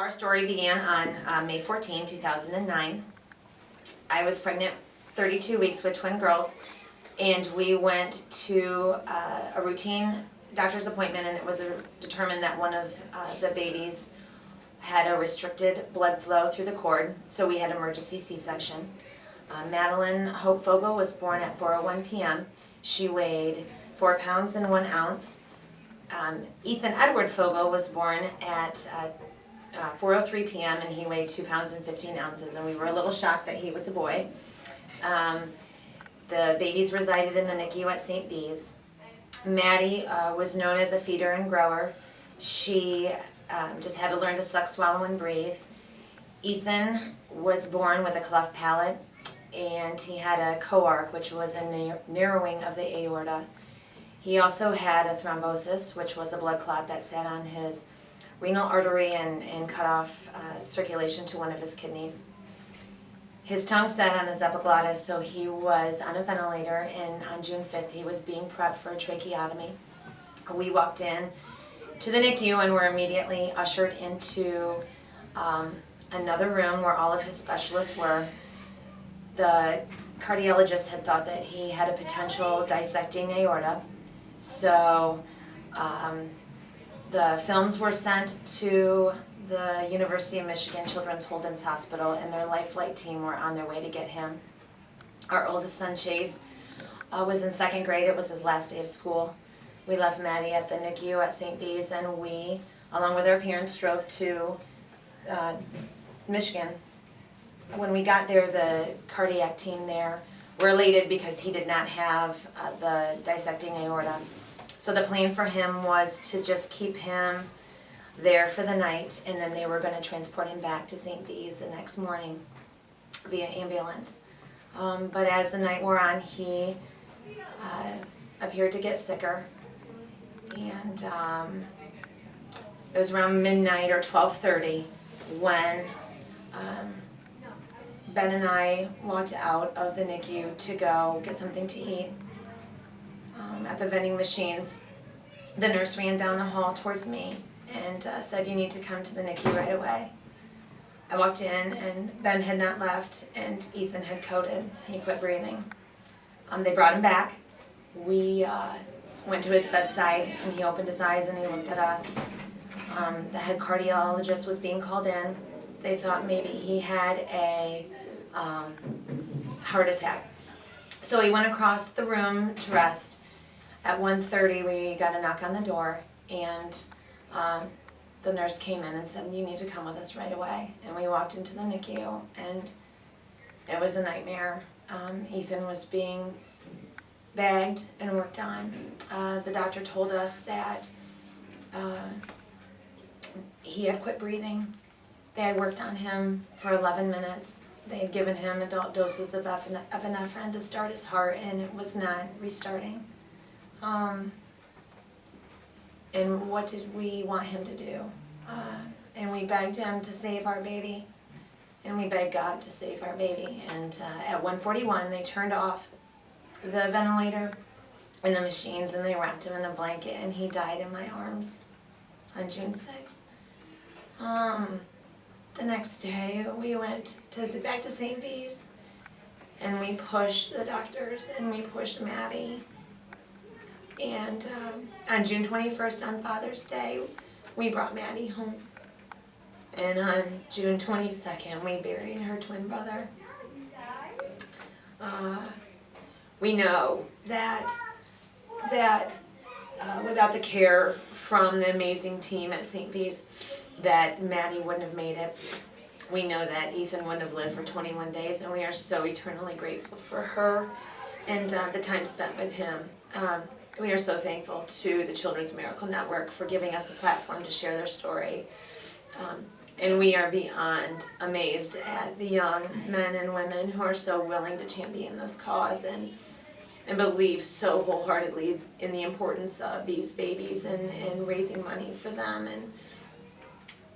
Our story began on May 14, 2009. I was pregnant 32 weeks with twin girls, and we went to a routine doctor's appointment, and it was determined that one of the babies had a restricted blood flow through the cord, so we had emergency C-section. Madeline Hope Fogel was born at 4:01 p.m. She weighed 4 pounds and 1 ounce. Ethan Edward Fogel was born at 4:03 p.m. and he weighed 2 pounds and 15 ounces, and we were a little shocked that he was a boy. The babies resided in the NICU at St. B's. Maddie was known as a feeder and grower. She just had to learn to suck, swallow, and breathe. Ethan was born with a cleft palate, and he had a coarc, which was a narrowing of the aorta. He also had a thrombosis, which was a blood clot that sat on his renal artery and cut off circulation to one of his kidneys. His tongue sat on his epiglottis, so he was on a ventilator, and on June 5th he was being prepped for a tracheotomy. We walked in to the NICU and were immediately ushered into another room where all of his specialists were. The cardiologist had thought that he had a potential dissecting aorta, so the films were sent to the University of Michigan Children's Holdings Hospital, and their life flight team were on their way to get him. Our oldest son, Chase, was in 2nd grade. It was his last day of school. We left Maddie at the NICU at St. B's, and we, along with our parents, drove to Michigan. When we got there, the cardiac team there were elated because he did not have the dissecting aorta. So the plan for him was to just keep him there for the night, and then they were going to transport him back to St. B's the next morning via ambulance. But as the night wore on, he appeared to get sicker, and it was around midnight or 12:30 when Ben and I walked out of the NICU to go get something to eat. At the vending machines, the nurse ran down the hall towards me and said, "You need to come to the NICU right away." I walked in, and Ben had not left, and Ethan had coded. He quit breathing. They brought him back. We went to his bedside, and he opened his eyes and he looked at us. The head cardiologist was being called in. They thought maybe he had a heart attack. So he went across the room to rest. At 1:30 we got a knock on the door, and the nurse came in and said, "You need to come with us right away." And we walked into the NICU, and it was a nightmare. Ethan was being bagged and worked on. The doctor told us that he had quit breathing. They had worked on him for 11 minutes. They had given him adult doses of epinephrine to start his heart, and it was not restarting. And what did we want him to do? And we begged him to save our baby, and we begged God to save our baby. And at 1:41 they turned off the ventilator and the machines, and they wrapped him in a blanket, and he died in my arms on June 6th. The next day we went back to St. B's, and we pushed the doctors, and we pushed Maddie. And on June 21st, on Father's Day, we brought Maddie home. And on June 22nd, we buried her twin brother. We know that without the care from the amazing team at St. B's, that Maddie wouldn't have made it. We know that Ethan wouldn't have lived for 21 days, and we are so eternally grateful for her and the time spent with him. We are so thankful to the Children's Miracle Network for giving us a platform to share their story. And we are beyond amazed at the young men and women who are so willing to champion this cause and believe so wholeheartedly in the importance of these babies and raising money for them. And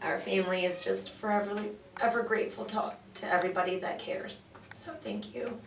our family is just forever ever grateful to everybody that cares. So thank you.